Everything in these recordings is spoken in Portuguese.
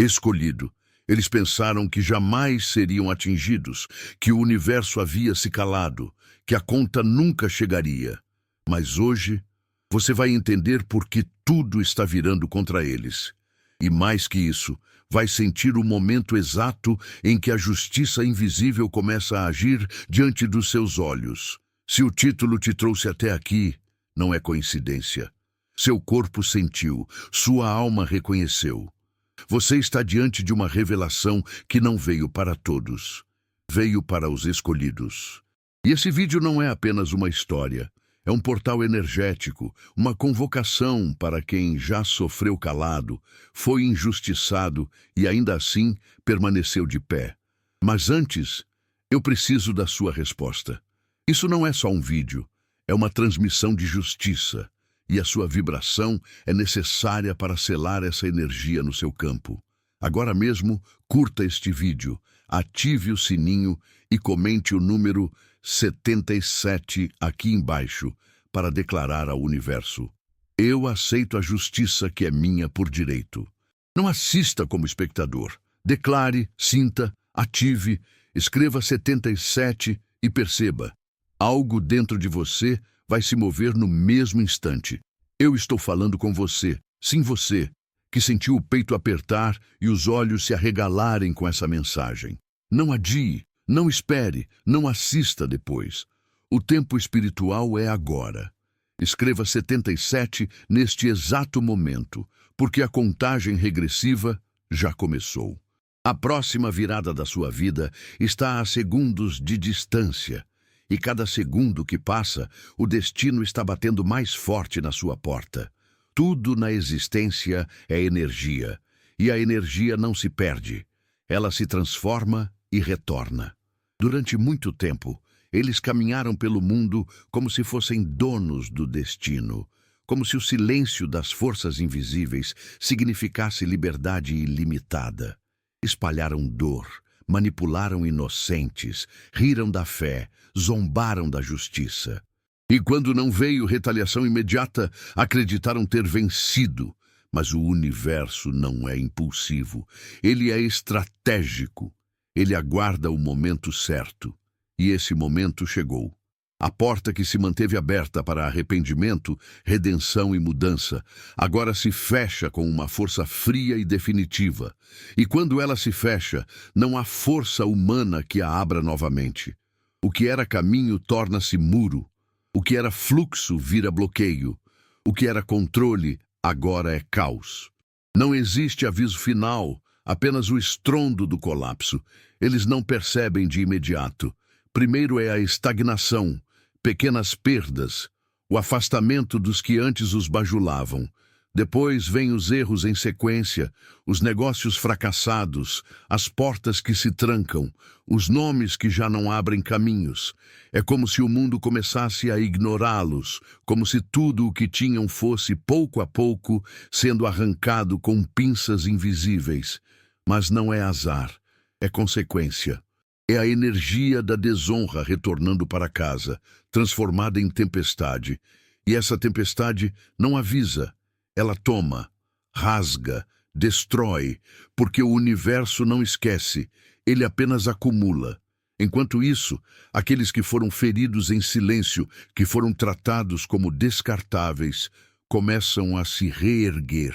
Escolhido. Eles pensaram que jamais seriam atingidos, que o universo havia se calado, que a conta nunca chegaria. Mas hoje, você vai entender por que tudo está virando contra eles. E mais que isso, vai sentir o momento exato em que a justiça invisível começa a agir diante dos seus olhos. Se o título te trouxe até aqui, não é coincidência. Seu corpo sentiu, sua alma reconheceu. Você está diante de uma revelação que não veio para todos. Veio para os escolhidos. E esse vídeo não é apenas uma história. É um portal energético, uma convocação para quem já sofreu calado, foi injustiçado e ainda assim permaneceu de pé. Mas antes, eu preciso da sua resposta. Isso não é só um vídeo, é uma transmissão de justiça. E a sua vibração é necessária para selar essa energia no seu campo. Agora mesmo, curta este vídeo, ative o sininho e comente o número 77 aqui embaixo para declarar ao universo: eu aceito a justiça que é minha por direito. Não assista como espectador. Declare, sinta, ative, escreva 77 e perceba. Algo dentro de você vai se mover no mesmo instante. Eu estou falando com você, sim você, que sentiu o peito apertar e os olhos se arregalarem com essa mensagem. Não adie, não espere, não assista depois. O tempo espiritual é agora. Escreva 77 neste exato momento, porque a contagem regressiva já começou. A próxima virada da sua vida está a segundos de distância. E cada segundo que passa, o destino está batendo mais forte na sua porta. Tudo na existência é energia, e a energia não se perde. Ela se transforma e retorna. Durante muito tempo, eles caminharam pelo mundo como se fossem donos do destino, como se o silêncio das forças invisíveis significasse liberdade ilimitada. Espalharam dor, manipularam inocentes, riram da fé, zombaram da justiça. E quando não veio retaliação imediata, acreditaram ter vencido. Mas o universo não é impulsivo, ele é estratégico. Ele aguarda o momento certo. E esse momento chegou. A porta que se manteve aberta para arrependimento, redenção e mudança, agora se fecha com uma força fria e definitiva. E quando ela se fecha, não há força humana que a abra novamente. O que era caminho torna-se muro. O que era fluxo vira bloqueio. O que era controle agora é caos. Não existe aviso final, apenas o estrondo do colapso. Eles não percebem de imediato. Primeiro é a estagnação, pequenas perdas, o afastamento dos que antes os bajulavam. Depois vêm os erros em sequência, os negócios fracassados, as portas que se trancam, os nomes que já não abrem caminhos. É como se o mundo começasse a ignorá-los, como se tudo o que tinham fosse, pouco a pouco, sendo arrancado com pinças invisíveis. Mas não é azar, é consequência. É a energia da desonra retornando para casa, transformada em tempestade. E essa tempestade não avisa. Ela toma, rasga, destrói, porque o universo não esquece, ele apenas acumula. Enquanto isso, aqueles que foram feridos em silêncio, que foram tratados como descartáveis, começam a se reerguer.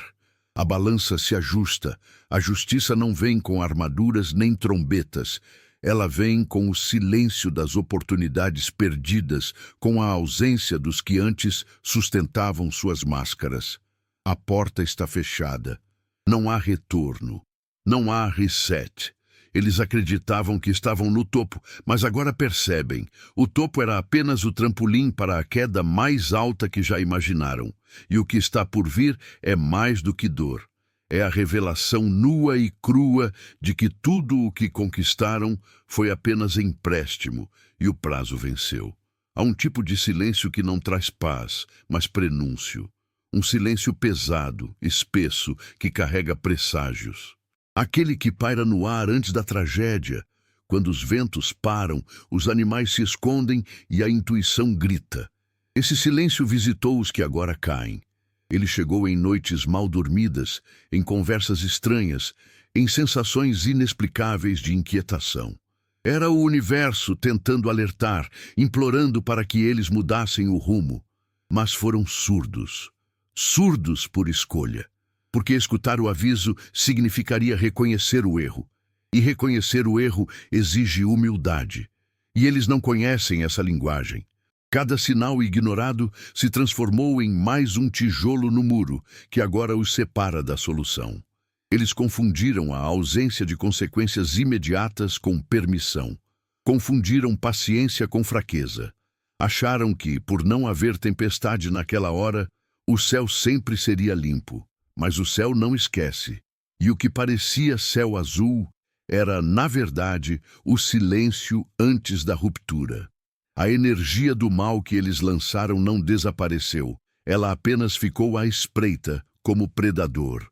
A balança se ajusta, a justiça não vem com armaduras nem trombetas, ela vem com o silêncio das oportunidades perdidas, com a ausência dos que antes sustentavam suas máscaras. A porta está fechada. Não há retorno. Não há reset. Eles acreditavam que estavam no topo, mas agora percebem. O topo era apenas o trampolim para a queda mais alta que já imaginaram. E o que está por vir é mais do que dor. É a revelação nua e crua de que tudo o que conquistaram foi apenas empréstimo e o prazo venceu. Há um tipo de silêncio que não traz paz, mas prenúncio. Um silêncio pesado, espesso, que carrega presságios. Aquele que paira no ar antes da tragédia. Quando os ventos param, os animais se escondem e a intuição grita. Esse silêncio visitou os que agora caem. Ele chegou em noites mal dormidas, em conversas estranhas, em sensações inexplicáveis de inquietação. Era o universo tentando alertar, implorando para que eles mudassem o rumo. Mas foram surdos. Surdos por escolha. Porque escutar o aviso significaria reconhecer o erro. E reconhecer o erro exige humildade. E eles não conhecem essa linguagem. Cada sinal ignorado se transformou em mais um tijolo no muro, que agora os separa da solução. Eles confundiram a ausência de consequências imediatas com permissão. Confundiram paciência com fraqueza. Acharam que, por não haver tempestade naquela hora, o céu sempre seria limpo. Mas o céu não esquece. E o que parecia céu azul era, na verdade, o silêncio antes da ruptura. A energia do mal que eles lançaram não desapareceu. Ela apenas ficou à espreita, como predador.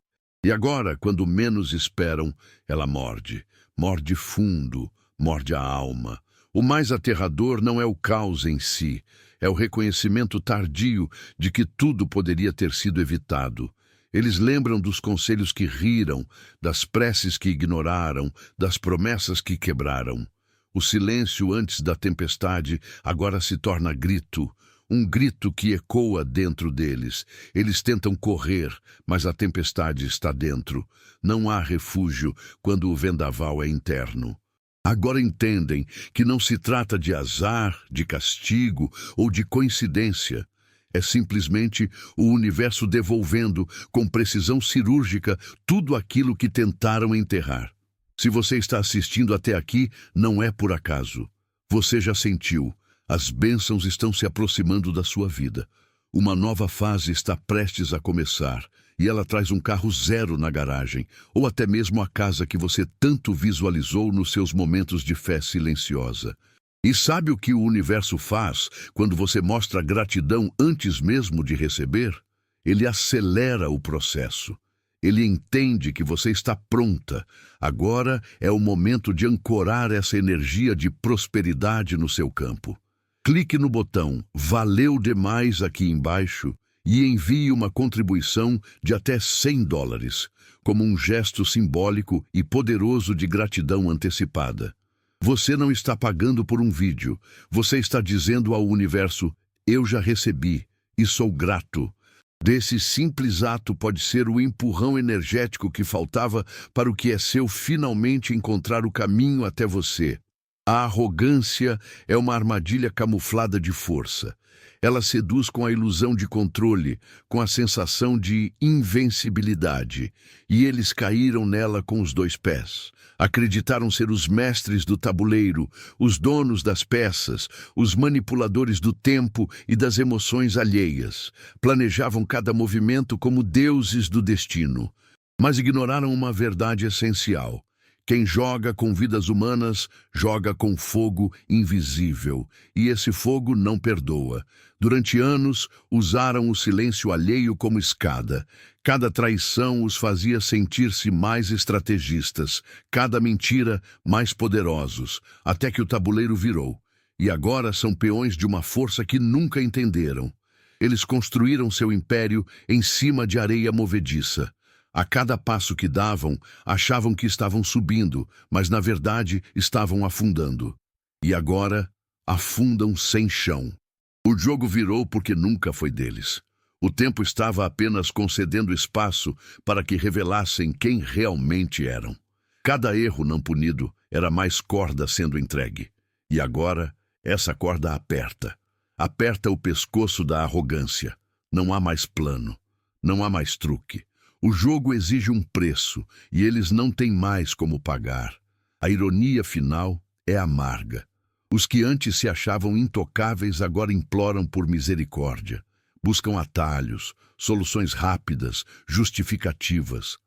E agora, quando menos esperam, ela morde. Morde fundo, morde a alma. O mais aterrador não é o caos em si, é o reconhecimento tardio de que tudo poderia ter sido evitado. Eles lembram dos conselhos que riram, das preces que ignoraram, das promessas que quebraram. O silêncio antes da tempestade agora se torna grito, um grito que ecoa dentro deles. Eles tentam correr, mas a tempestade está dentro. Não há refúgio quando o vendaval é interno. Agora entendem que não se trata de azar, de castigo ou de coincidência. É simplesmente o universo devolvendo, com precisão cirúrgica, tudo aquilo que tentaram enterrar. Se você está assistindo até aqui, não é por acaso. Você já sentiu. As bênçãos estão se aproximando da sua vida. Uma nova fase está prestes a começar, e ela traz um carro zero na garagem, ou até mesmo a casa que você tanto visualizou nos seus momentos de fé silenciosa. E sabe o que o universo faz quando você mostra gratidão antes mesmo de receber? Ele acelera o processo. Ele entende que você está pronta. Agora é o momento de ancorar essa energia de prosperidade no seu campo. Clique no botão "Valeu demais" aqui embaixo e envie uma contribuição de até $100, como um gesto simbólico e poderoso de gratidão antecipada. Você não está pagando por um vídeo. Você está dizendo ao universo: eu já recebi e sou grato. Desse simples ato pode ser o empurrão energético que faltava para o que é seu finalmente encontrar o caminho até você. A arrogância é uma armadilha camuflada de força. Ela seduz com a ilusão de controle, com a sensação de invencibilidade. E eles caíram nela com os dois pés. Acreditaram ser os mestres do tabuleiro, os donos das peças, os manipuladores do tempo e das emoções alheias. Planejavam cada movimento como deuses do destino. Mas ignoraram uma verdade essencial. Quem joga com vidas humanas, joga com fogo invisível, e esse fogo não perdoa. Durante anos, usaram o silêncio alheio como escada. Cada traição os fazia sentir-se mais estrategistas, cada mentira mais poderosos, até que o tabuleiro virou. E agora são peões de uma força que nunca entenderam. Eles construíram seu império em cima de areia movediça. A cada passo que davam, achavam que estavam subindo, mas na verdade estavam afundando. E agora, afundam sem chão. O jogo virou porque nunca foi deles. O tempo estava apenas concedendo espaço para que revelassem quem realmente eram. Cada erro não punido era mais corda sendo entregue. E agora, essa corda aperta. Aperta o pescoço da arrogância. Não há mais plano. Não há mais truque. O jogo exige um preço, e eles não têm mais como pagar. A ironia final é amarga. Os que antes se achavam intocáveis agora imploram por misericórdia. Buscam atalhos, soluções rápidas, justificativas.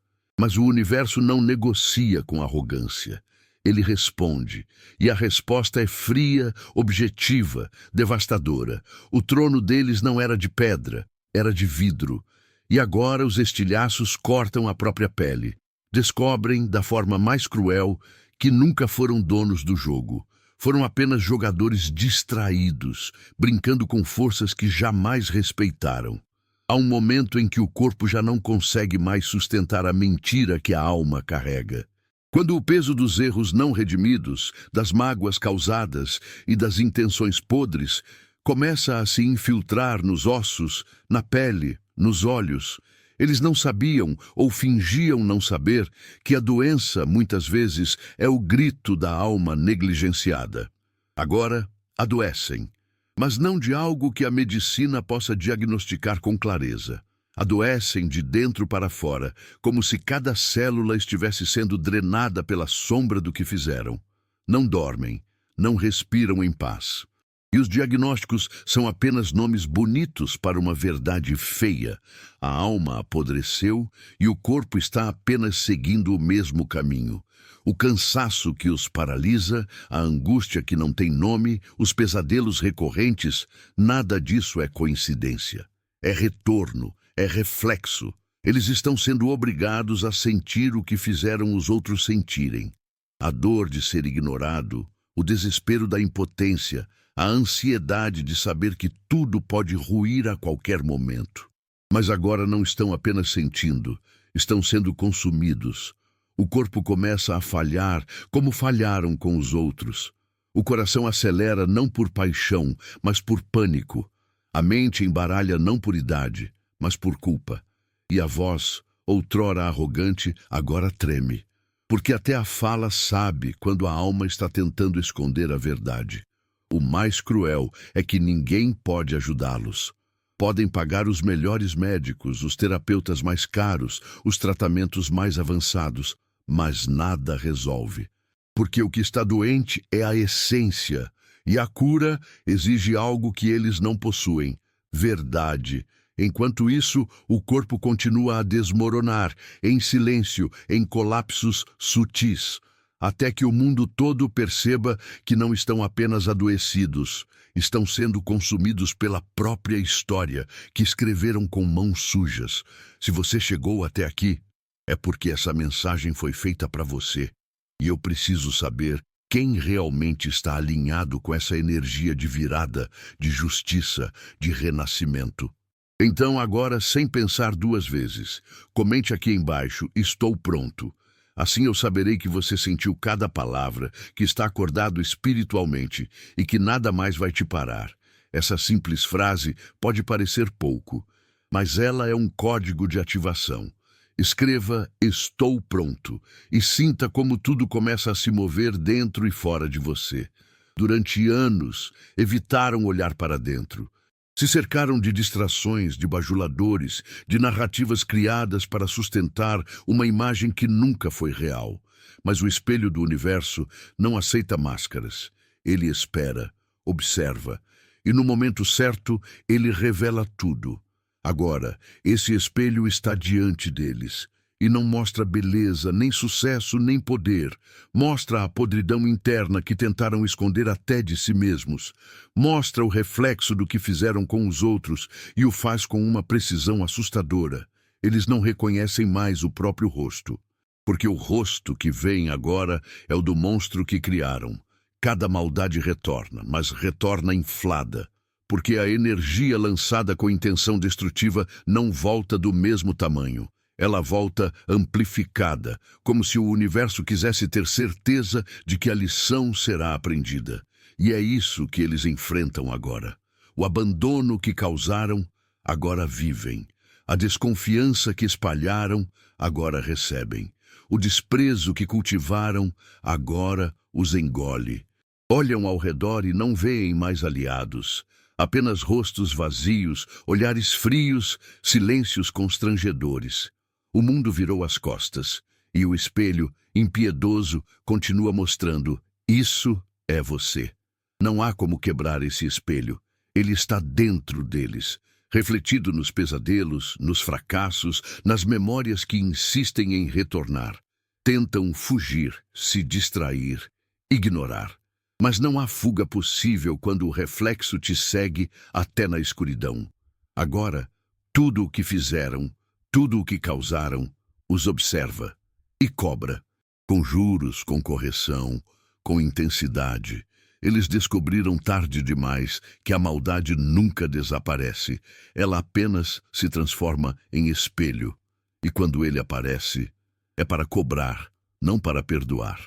Mas o universo não negocia com arrogância. Ele responde, e a resposta é fria, objetiva, devastadora. O trono deles não era de pedra, era de vidro. E agora os estilhaços cortam a própria pele. Descobrem, da forma mais cruel, que nunca foram donos do jogo. Foram apenas jogadores distraídos, brincando com forças que jamais respeitaram. Há um momento em que o corpo já não consegue mais sustentar a mentira que a alma carrega. Quando o peso dos erros não redimidos, das mágoas causadas e das intenções podres começa a se infiltrar nos ossos, na pele, nos olhos, eles não sabiam ou fingiam não saber que a doença, muitas vezes, é o grito da alma negligenciada. Agora, adoecem, mas não de algo que a medicina possa diagnosticar com clareza. Adoecem de dentro para fora, como se cada célula estivesse sendo drenada pela sombra do que fizeram. Não dormem, não respiram em paz. E os diagnósticos são apenas nomes bonitos para uma verdade feia. A alma apodreceu e o corpo está apenas seguindo o mesmo caminho. O cansaço que os paralisa, a angústia que não tem nome, os pesadelos recorrentes, nada disso é coincidência. É retorno, é reflexo. Eles estão sendo obrigados a sentir o que fizeram os outros sentirem. A dor de ser ignorado, o desespero da impotência, a ansiedade de saber que tudo pode ruir a qualquer momento. Mas agora não estão apenas sentindo, estão sendo consumidos. O corpo começa a falhar como falharam com os outros. O coração acelera não por paixão, mas por pânico. A mente embaralha não por idade, mas por culpa. E a voz, outrora arrogante, agora treme. Porque até a fala sabe quando a alma está tentando esconder a verdade. O mais cruel é que ninguém pode ajudá-los. Podem pagar os melhores médicos, os terapeutas mais caros, os tratamentos mais avançados, mas nada resolve. Porque o que está doente é a essência, e a cura exige algo que eles não possuem: verdade. Enquanto isso, o corpo continua a desmoronar, em silêncio, em colapsos sutis, até que o mundo todo perceba que não estão apenas adoecidos, estão sendo consumidos pela própria história que escreveram com mãos sujas. Se você chegou até aqui, é porque essa mensagem foi feita para você, e eu preciso saber quem realmente está alinhado com essa energia de virada, de justiça, de renascimento. Então agora, sem pensar duas vezes, comente aqui embaixo: estou pronto. Assim eu saberei que você sentiu cada palavra, que está acordado espiritualmente e que nada mais vai te parar. Essa simples frase pode parecer pouco, mas ela é um código de ativação. Escreva "estou pronto" e sinta como tudo começa a se mover dentro e fora de você. Durante anos, evitaram olhar para dentro. Se cercaram de distrações, de bajuladores, de narrativas criadas para sustentar uma imagem que nunca foi real. Mas o espelho do universo não aceita máscaras. Ele espera, observa, e no momento certo ele revela tudo. Agora, esse espelho está diante deles. E não mostra beleza, nem sucesso, nem poder. Mostra a podridão interna que tentaram esconder até de si mesmos. Mostra o reflexo do que fizeram com os outros e o faz com uma precisão assustadora. Eles não reconhecem mais o próprio rosto, porque o rosto que vem agora é o do monstro que criaram. Cada maldade retorna, mas retorna inflada, porque a energia lançada com intenção destrutiva não volta do mesmo tamanho. Ela volta amplificada, como se o universo quisesse ter certeza de que a lição será aprendida. E é isso que eles enfrentam agora. O abandono que causaram, agora vivem. A desconfiança que espalharam, agora recebem. O desprezo que cultivaram, agora os engole. Olham ao redor e não veem mais aliados. Apenas rostos vazios, olhares frios, silêncios constrangedores. O mundo virou as costas, e o espelho, impiedoso, continua mostrando: isso é você. Não há como quebrar esse espelho. Ele está dentro deles, refletido nos pesadelos, nos fracassos, nas memórias que insistem em retornar. Tentam fugir, se distrair, ignorar. Mas não há fuga possível quando o reflexo te segue até na escuridão. Agora, tudo o que fizeram, tudo o que causaram, os observa e cobra. Com juros, com correção, com intensidade. Eles descobriram tarde demais que a maldade nunca desaparece. Ela apenas se transforma em espelho. E quando ele aparece, é para cobrar, não para perdoar.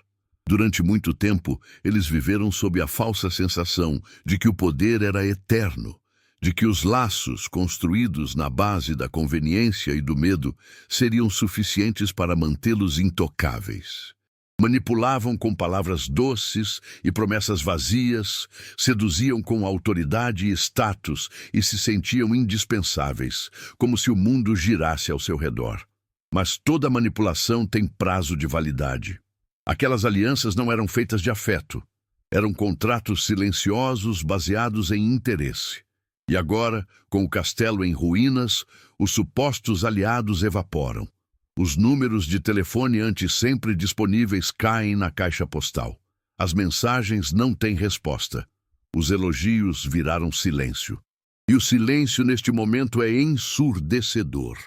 Durante muito tempo, eles viveram sob a falsa sensação de que o poder era eterno, de que os laços construídos na base da conveniência e do medo seriam suficientes para mantê-los intocáveis. Manipulavam com palavras doces e promessas vazias, seduziam com autoridade e status e se sentiam indispensáveis, como se o mundo girasse ao seu redor. Mas toda manipulação tem prazo de validade. Aquelas alianças não eram feitas de afeto. Eram contratos silenciosos baseados em interesse. E agora, com o castelo em ruínas, os supostos aliados evaporam. Os números de telefone antes sempre disponíveis caem na caixa postal. As mensagens não têm resposta. Os elogios viraram silêncio. E o silêncio neste momento é ensurdecedor.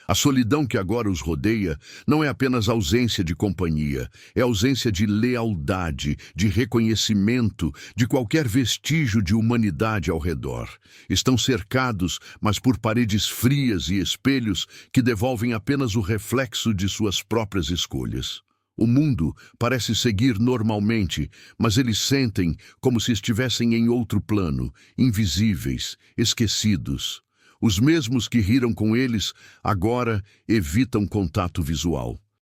A solidão que agora os rodeia não é apenas ausência de companhia, é ausência de lealdade, de reconhecimento, de qualquer vestígio de humanidade ao redor. Estão cercados, mas por paredes frias e espelhos que devolvem apenas o reflexo de suas próprias escolhas. O mundo parece seguir normalmente, mas eles sentem como se estivessem em outro plano, invisíveis, esquecidos. Os mesmos que riram com eles, agora evitam contato visual.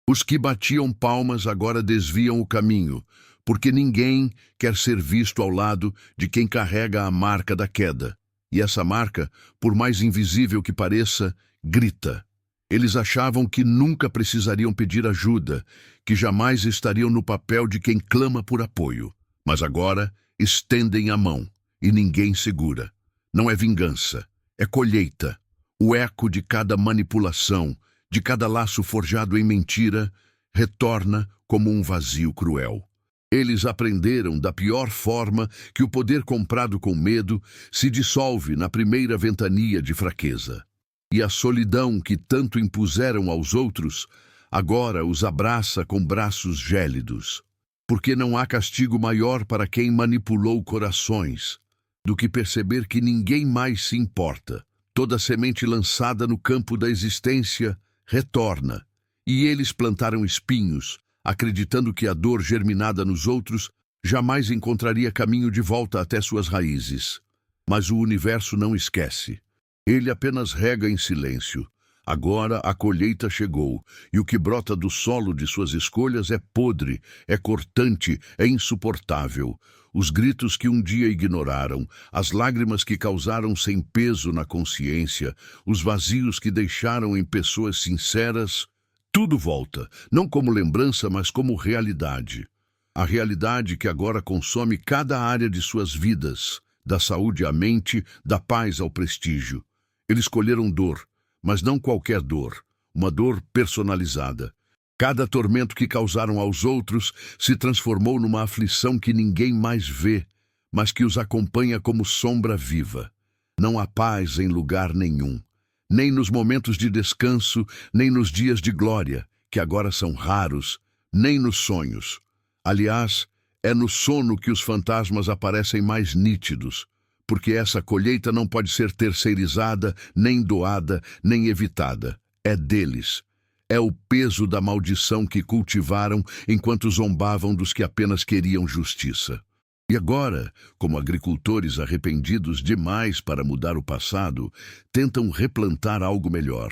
Os que batiam palmas agora desviam o caminho, porque ninguém quer ser visto ao lado de quem carrega a marca da queda. E essa marca, por mais invisível que pareça, grita. Eles achavam que nunca precisariam pedir ajuda, que jamais estariam no papel de quem clama por apoio. Mas agora estendem a mão, e ninguém segura. Não é vingança. É colheita, o eco de cada manipulação, de cada laço forjado em mentira, retorna como um vazio cruel. Eles aprenderam da pior forma que o poder comprado com medo se dissolve na primeira ventania de fraqueza. E a solidão que tanto impuseram aos outros, agora os abraça com braços gélidos. Porque não há castigo maior para quem manipulou corações do que perceber que ninguém mais se importa. Toda semente lançada no campo da existência retorna, e eles plantaram espinhos, acreditando que a dor germinada nos outros jamais encontraria caminho de volta até suas raízes. Mas o universo não esquece. Ele apenas rega em silêncio. Agora a colheita chegou, e o que brota do solo de suas escolhas é podre, é cortante, é insuportável. Os gritos que um dia ignoraram, as lágrimas que causaram sem peso na consciência, os vazios que deixaram em pessoas sinceras, tudo volta, não como lembrança, mas como realidade. A realidade que agora consome cada área de suas vidas, da saúde à mente, da paz ao prestígio. Eles escolheram dor, mas não qualquer dor, uma dor personalizada. Cada tormento que causaram aos outros se transformou numa aflição que ninguém mais vê, mas que os acompanha como sombra viva. Não há paz em lugar nenhum, nem nos momentos de descanso, nem nos dias de glória, que agora são raros, nem nos sonhos. Aliás, é no sono que os fantasmas aparecem mais nítidos, porque essa colheita não pode ser terceirizada, nem doada, nem evitada. É deles. É o peso da maldição que cultivaram enquanto zombavam dos que apenas queriam justiça. E agora, como agricultores arrependidos demais para mudar o passado, tentam replantar algo melhor.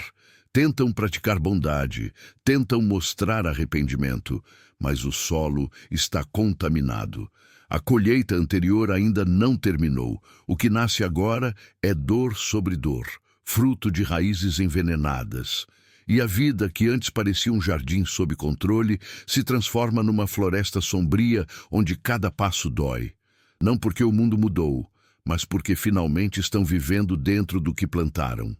Tentam praticar bondade, tentam mostrar arrependimento, mas o solo está contaminado. A colheita anterior ainda não terminou. O que nasce agora é dor sobre dor, fruto de raízes envenenadas. E a vida, que antes parecia um jardim sob controle, se transforma numa floresta sombria onde cada passo dói. Não porque o mundo mudou, mas porque finalmente estão vivendo dentro do que plantaram.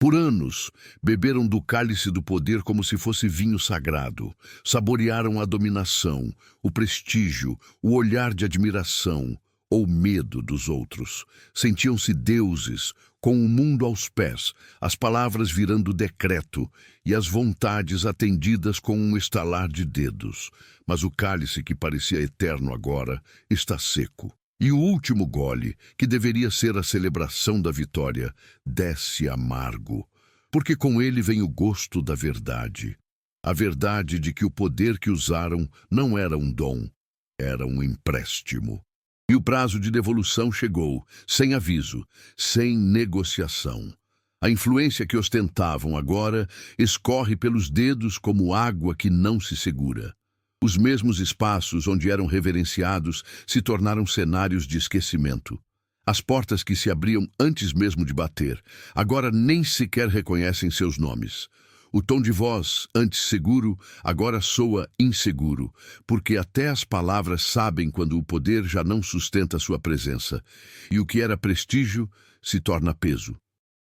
Por anos, beberam do cálice do poder como se fosse vinho sagrado. Saborearam a dominação, o prestígio, o olhar de admiração ou medo dos outros. Sentiam-se deuses, com o mundo aos pés, as palavras virando decreto e as vontades atendidas com um estalar de dedos. Mas o cálice que parecia eterno agora está seco. E o último gole, que deveria ser a celebração da vitória, desce amargo, porque com ele vem o gosto da verdade. a verdade de que o poder que usaram não era um dom, era um empréstimo. E o prazo de devolução chegou, sem aviso, sem negociação. A influência que ostentavam agora escorre pelos dedos como água que não se segura. Os mesmos espaços onde eram reverenciados se tornaram cenários de esquecimento. As portas que se abriam antes mesmo de bater, agora nem sequer reconhecem seus nomes. O tom de voz, antes seguro, agora soa inseguro, porque até as palavras sabem quando o poder já não sustenta sua presença, e o que era prestígio se torna peso.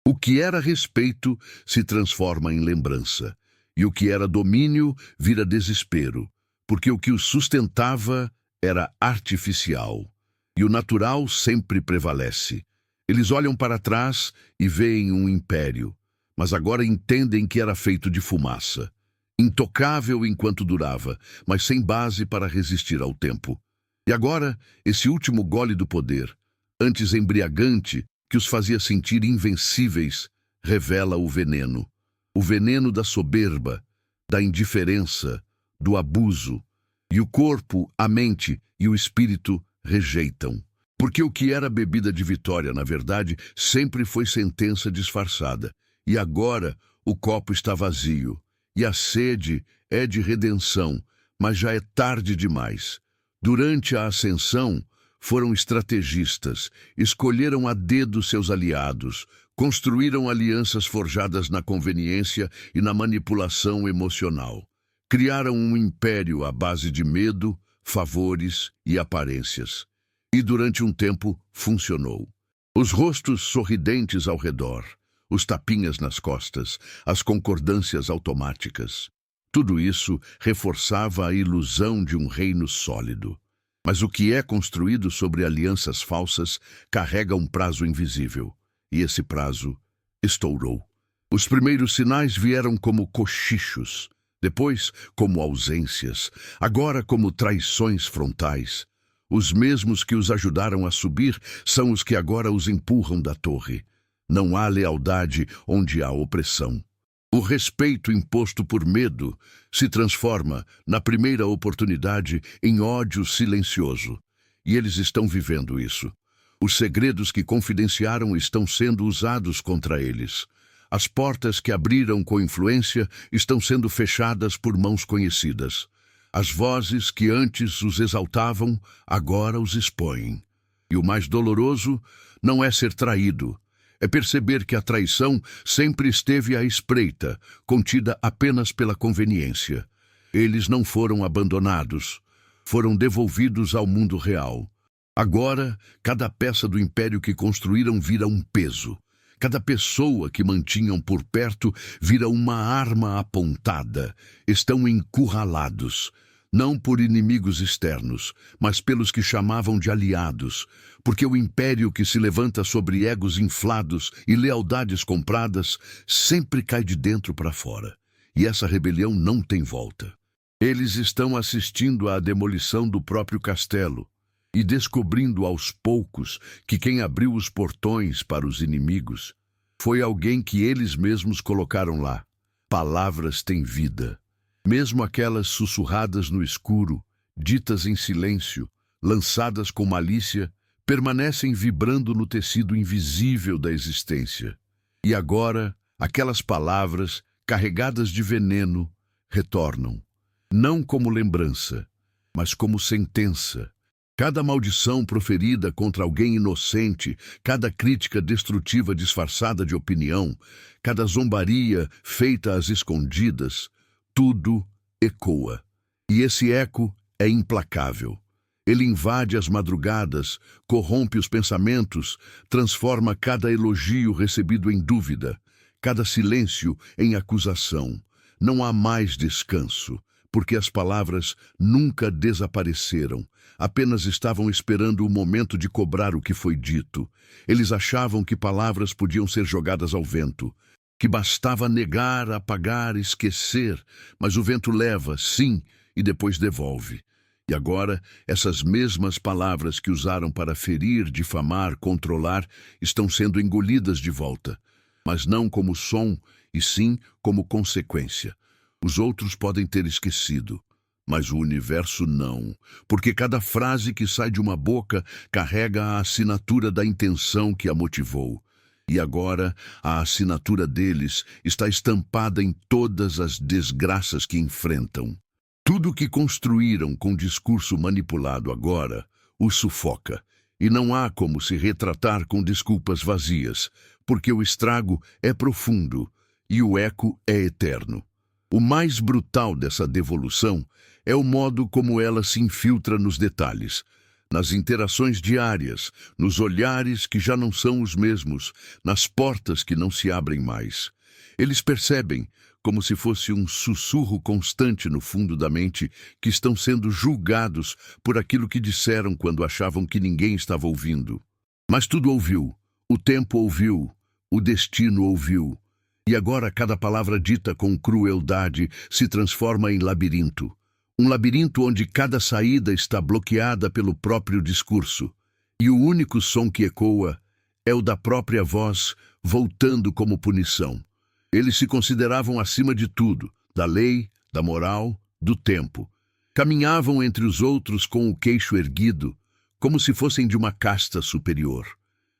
O que era respeito se transforma em lembrança, e o que era domínio vira desespero, porque o que o sustentava era artificial, e o natural sempre prevalece. Eles olham para trás e veem um império, mas agora entendem que era feito de fumaça, intocável enquanto durava, mas sem base para resistir ao tempo. E agora, esse último gole do poder, antes embriagante, que os fazia sentir invencíveis, revela o veneno da soberba, da indiferença, do abuso, e o corpo, a mente e o espírito rejeitam. Porque o que era bebida de vitória, na verdade, sempre foi sentença disfarçada. E agora o copo está vazio, e a sede é de redenção, mas já é tarde demais. Durante a ascensão, foram estrategistas, escolheram a dedo seus aliados, construíram alianças forjadas na conveniência e na manipulação emocional. Criaram um império à base de medo, favores e aparências. E durante um tempo funcionou. Os rostos sorridentes ao redor, os tapinhas nas costas, as concordâncias automáticas. Tudo isso reforçava a ilusão de um reino sólido. Mas o que é construído sobre alianças falsas carrega um prazo invisível. E esse prazo estourou. Os primeiros sinais vieram como cochichos, depois como ausências, agora como traições frontais. Os mesmos que os ajudaram a subir são os que agora os empurram da torre. Não há lealdade onde há opressão. O respeito imposto por medo se transforma, na primeira oportunidade, em ódio silencioso. E eles estão vivendo isso. Os segredos que confidenciaram estão sendo usados contra eles. As portas que abriram com influência estão sendo fechadas por mãos conhecidas. As vozes que antes os exaltavam, agora os expõem. E o mais doloroso não é ser traído, é perceber que a traição sempre esteve à espreita, contida apenas pela conveniência. Eles não foram abandonados, foram devolvidos ao mundo real. Agora, cada peça do império que construíram vira um peso. Cada pessoa que mantinham por perto vira uma arma apontada. Estão encurralados, não por inimigos externos, mas pelos que chamavam de aliados, porque o império que se levanta sobre egos inflados e lealdades compradas sempre cai de dentro para fora. E essa rebelião não tem volta. Eles estão assistindo à demolição do próprio castelo e descobrindo aos poucos que quem abriu os portões para os inimigos foi alguém que eles mesmos colocaram lá. Palavras têm vida. Mesmo aquelas sussurradas no escuro, ditas em silêncio, lançadas com malícia, permanecem vibrando no tecido invisível da existência. E agora, aquelas palavras, carregadas de veneno, retornam, não como lembrança, mas como sentença. Cada maldição proferida contra alguém inocente, cada crítica destrutiva disfarçada de opinião, cada zombaria feita às escondidas, tudo ecoa. E esse eco é implacável. Ele invade as madrugadas, corrompe os pensamentos, transforma cada elogio recebido em dúvida, cada silêncio em acusação. Não há mais descanso, porque as palavras nunca desapareceram, apenas estavam esperando o momento de cobrar o que foi dito. Eles achavam que palavras podiam ser jogadas ao vento, que bastava negar, apagar, esquecer, mas o vento leva, sim, e depois devolve. E agora, essas mesmas palavras que usaram para ferir, difamar, controlar, estão sendo engolidas de volta, mas não como som, e sim como consequência. Os outros podem ter esquecido, mas o universo não, porque cada frase que sai de uma boca carrega a assinatura da intenção que a motivou. E agora, a assinatura deles está estampada em todas as desgraças que enfrentam. Tudo o que construíram com discurso manipulado agora os sufoca, e não há como se retratar com desculpas vazias, porque o estrago é profundo e o eco é eterno. O mais brutal dessa devolução é o modo como ela se infiltra nos detalhes, nas interações diárias, nos olhares que já não são os mesmos, nas portas que não se abrem mais. Eles percebem, como se fosse um sussurro constante no fundo da mente, que estão sendo julgados por aquilo que disseram quando achavam que ninguém estava ouvindo. Mas tudo ouviu, o tempo ouviu, o destino ouviu. E agora cada palavra dita com crueldade se transforma em labirinto. Um labirinto onde cada saída está bloqueada pelo próprio discurso. E o único som que ecoa é o da própria voz voltando como punição. Eles se consideravam acima de tudo, da lei, da moral, do tempo. Caminhavam entre os outros com o queixo erguido, como se fossem de uma casta superior.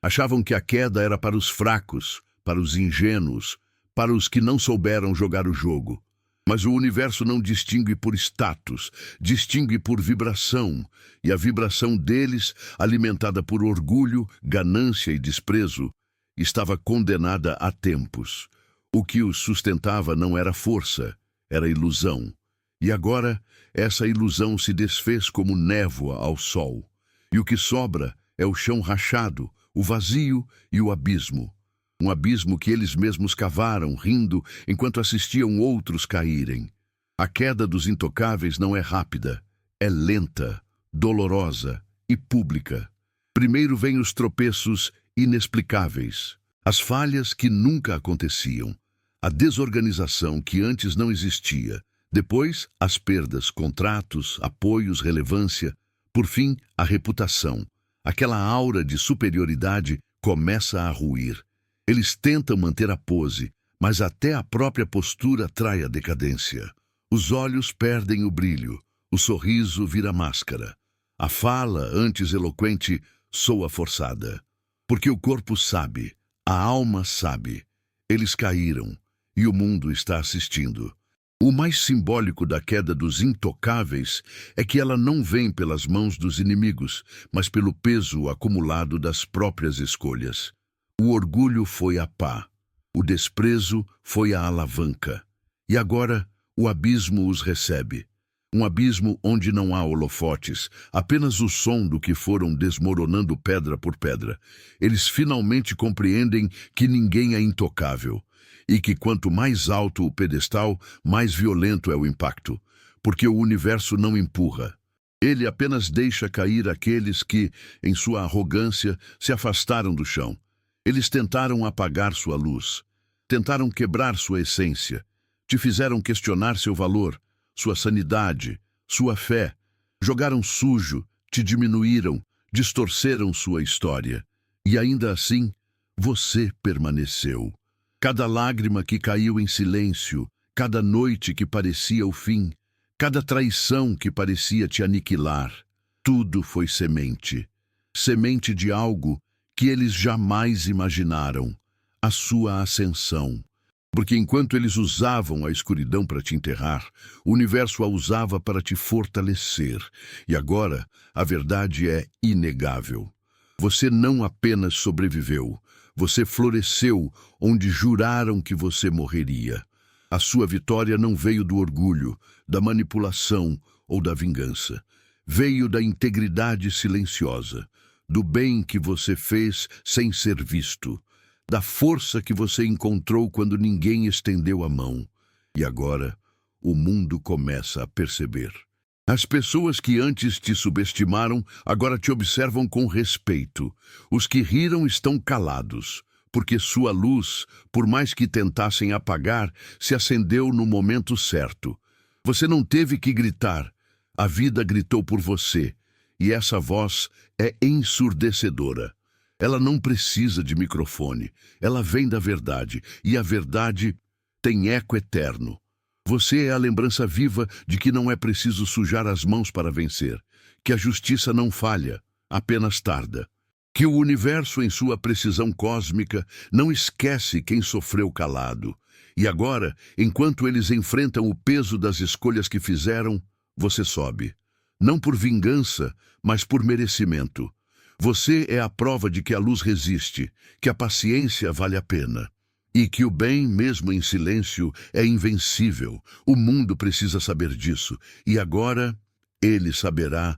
Achavam que a queda era para os fracos, para os ingênuos, para os que não souberam jogar o jogo. Mas o universo não distingue por status, distingue por vibração, e a vibração deles, alimentada por orgulho, ganância e desprezo, estava condenada há tempos. O que os sustentava não era força, era ilusão. E agora, essa ilusão se desfez como névoa ao sol. E o que sobra é o chão rachado, o vazio e o abismo. Um abismo que eles mesmos cavaram, rindo, enquanto assistiam outros caírem. A queda dos intocáveis não é rápida, é lenta, dolorosa e pública. Primeiro vêm os tropeços inexplicáveis, as falhas que nunca aconteciam, a desorganização que antes não existia, depois as perdas, contratos, apoios, relevância, por fim a reputação. Aquela aura de superioridade começa a ruir. Eles tentam manter a pose, mas até a própria postura trai a decadência. Os olhos perdem o brilho, o sorriso vira máscara. A fala, antes eloquente, soa forçada. Porque o corpo sabe, a alma sabe. Eles caíram, e o mundo está assistindo. O mais simbólico da queda dos intocáveis é que ela não vem pelas mãos dos inimigos, mas pelo peso acumulado das próprias escolhas. O orgulho foi a pá, o desprezo foi a alavanca, e agora o abismo os recebe. Um abismo onde não há holofotes, apenas o som do que foram desmoronando pedra por pedra. Eles finalmente compreendem que ninguém é intocável, e que quanto mais alto o pedestal, mais violento é o impacto, porque o universo não empurra. Ele apenas deixa cair aqueles que, em sua arrogância, se afastaram do chão. Eles tentaram apagar sua luz, tentaram quebrar sua essência, te fizeram questionar seu valor, sua sanidade, sua fé, jogaram sujo, te diminuíram, distorceram sua história. E ainda assim, você permaneceu. Cada lágrima que caiu em silêncio, cada noite que parecia o fim, cada traição que parecia te aniquilar, tudo foi semente. Semente de algo que eles jamais imaginaram, a sua ascensão. Porque enquanto eles usavam a escuridão para te enterrar, o universo a usava para te fortalecer. E agora, a verdade é inegável. Você não apenas sobreviveu, você floresceu onde juraram que você morreria. A sua vitória não veio do orgulho, da manipulação ou da vingança. Veio da integridade silenciosa, do bem que você fez sem ser visto, da força que você encontrou quando ninguém estendeu a mão. E agora, o mundo começa a perceber. As pessoas que antes te subestimaram, agora te observam com respeito. Os que riram estão calados, porque sua luz, por mais que tentassem apagar, se acendeu no momento certo. Você não teve que gritar, a vida gritou por você. E essa voz é ensurdecedora. Ela não precisa de microfone. Ela vem da verdade. E a verdade tem eco eterno. Você é a lembrança viva de que não é preciso sujar as mãos para vencer, que a justiça não falha, apenas tarda. Que o universo, em sua precisão cósmica, não esquece quem sofreu calado. E agora, enquanto eles enfrentam o peso das escolhas que fizeram, você sobe. Não por vingança, mas por merecimento. Você é a prova de que a luz resiste, que a paciência vale a pena. E que o bem, mesmo em silêncio, é invencível. O mundo precisa saber disso. E agora, ele saberá